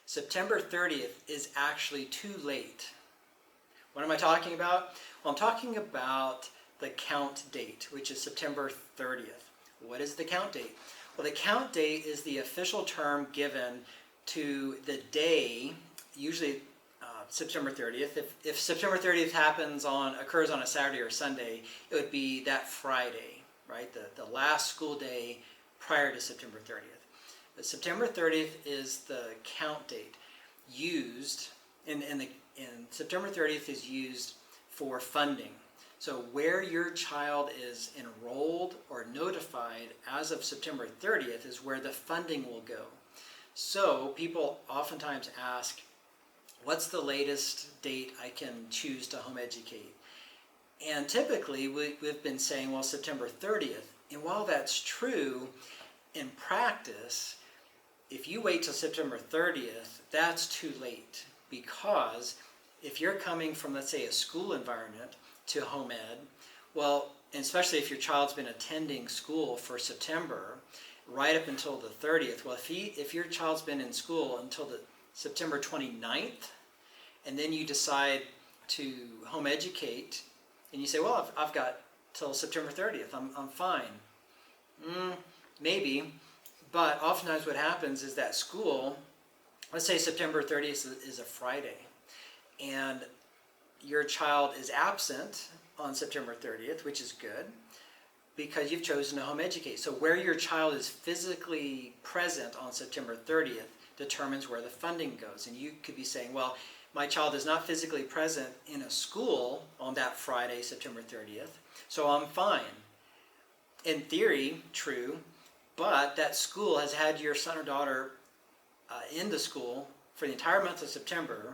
September 30th is actually too late. What am I talking about? Well, I'm talking about the count date, which is September 30th. What is the count date? Well, the count date is the official term given to the day, usually September 30th. If September 30th occurs on a Saturday or Sunday, it would be that Friday, right? The last school day prior to September 30th. But September 30th is the count date used, and September 30th is used for funding. So where your child is enrolled or notified as of September 30th is where the funding will go. So people oftentimes ask, what's the latest date I can choose to home educate? And typically we've been saying, well, September 30th. And while that's true, in practice, if you wait till September 30th, that's too late. Because if you're coming from, let's say, a school environment to home ed, well, and especially if your child's been attending school for September, right up until the 30th, well, if your child's been in school until the September 29th, and then you decide to home educate, and you say, well, I've got till September 30th, I'm fine. Maybe, but oftentimes what happens is that school, let's say September 30th is a Friday, and your child is absent on September 30th, which is good, because you've chosen to home educate. So where your child is physically present on September 30th determines where the funding goes. And you could be saying, well, my child is not physically present in a school on that Friday, September 30th, so I'm fine. In theory, true, but that school has had your son or daughter in the school for the entire month of September,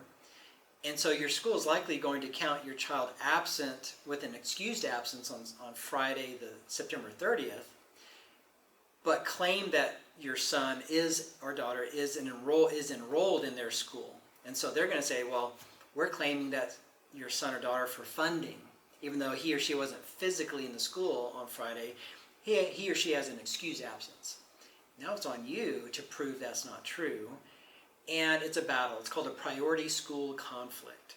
and so your school is likely going to count your child absent with an excused absence on Friday, the September 30th, but claim that your son or daughter is enrolled in their school. And so they're going to say, well, we're claiming that your son or daughter for funding, even though he or she wasn't physically in the school on Friday, he or she has an excused absence. Now it's on you to prove that's not true. And it's a battle. It's called a priority school conflict.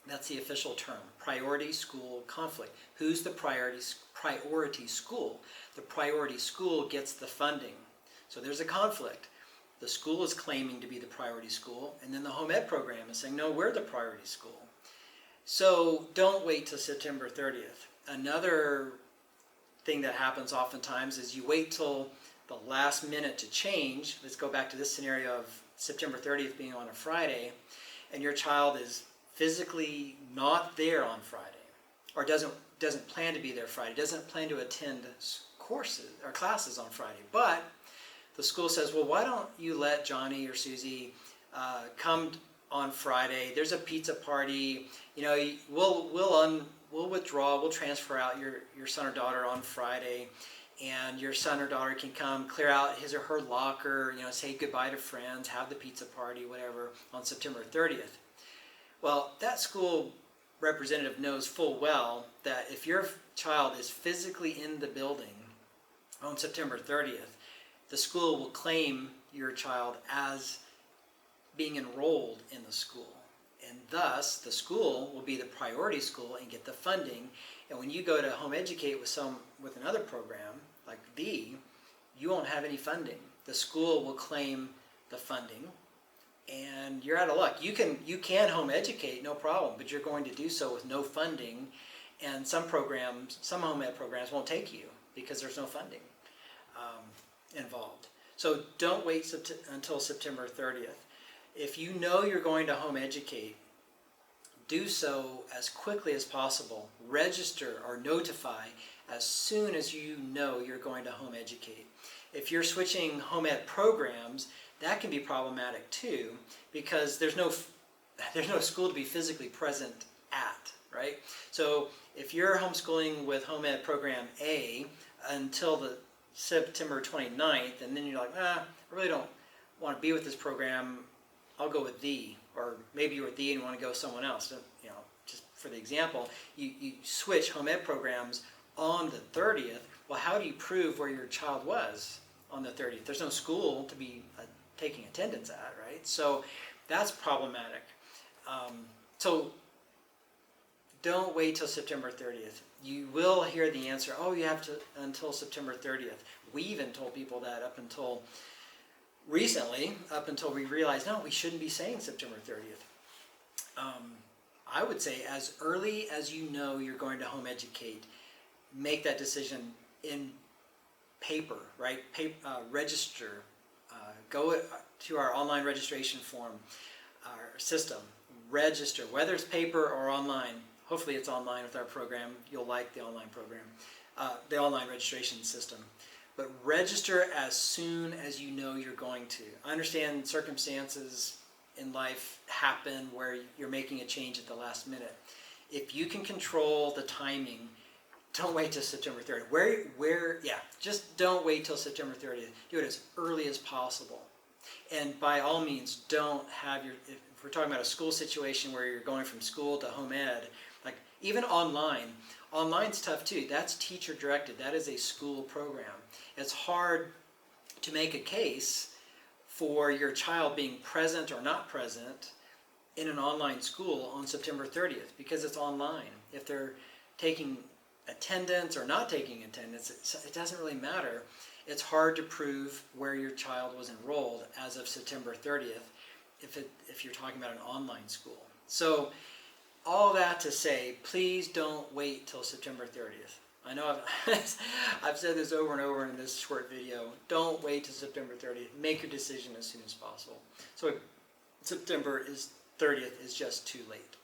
That's the official term, priority school conflict. Who's the priority school? The priority school gets the funding. So there's a conflict. The school is claiming to be the priority school, and then the home ed program is saying, no, we're the priority school. So don't wait till September 30th. Another thing that happens oftentimes is you wait till the last minute to change. Let's go back to this scenario of September 30th being on a Friday, and your child is physically not there on Friday, or doesn't plan to be there Friday, doesn't plan to attend courses or classes on Friday, but the school says, well, why don't you let Johnny or Susie come on Friday? There's a pizza party. You know, we'll withdraw. We'll transfer out your son or daughter on Friday, and your son or daughter can come clear out his or her locker. You know, say goodbye to friends, have the pizza party, whatever, on September 30th. Well, that school representative knows full well that if your child is physically in the building on September 30th, the school will claim your child as being enrolled in the school. And thus, the school will be the priority school and get the funding. And when you go to home educate with another program, like B, you won't have any funding. The school will claim the funding, and you're out of luck. You can home educate, no problem, but you're going to do so with no funding. And some home ed programs won't take you because there's no funding involved. So don't wait until September 30th. If you know you're going to home educate, do so as quickly as possible. Register or notify as soon as you know you're going to home educate. If you're switching home ed programs, that can be problematic too, because there's no school to be physically present at, right? So if you're homeschooling with home ed program A until the September 29th, and then you're like, I really don't want to be with this program, I'll go with D. Or maybe you're with D and you want to go with someone else. You know, just for the example, you switch home ed programs on the 30th. Well, how do you prove where your child was on the 30th? There's no school to be taking attendance at, right? So that's problematic. So don't wait till September 30th. You will hear the answer, oh, you have to until September 30th. We even told people that up until recently, up until we realized, no, we shouldn't be saying September 30th. I would say as early as you know you're going to home educate, make that decision in paper, right? Register. Go to our online registration form, our system. Register, whether it's paper or online. Hopefully it's online with our program. You'll like the online program, the online registration system. But register as soon as you know you're going to. I understand circumstances in life happen where you're making a change at the last minute. If you can control the timing, don't wait till September 30th. Just don't wait till September 30th. Do it as early as possible. And by all means, don't have if we're talking about a school situation where you're going from school to home ed, like even online's tough too. That's teacher directed. That is a school program. It's hard to make a case for your child being present or not present in an online school on September 30th because it's online. If they're taking attendance or not taking attendance, it doesn't really matter. It's hard to prove where your child was enrolled as of September 30th if you're talking about an online school. So all that to say, please don't wait till September 30th. I know I've said this over and over in this short video. Don't wait till September 30th. Make your decision as soon as possible. So September 30th is just too late.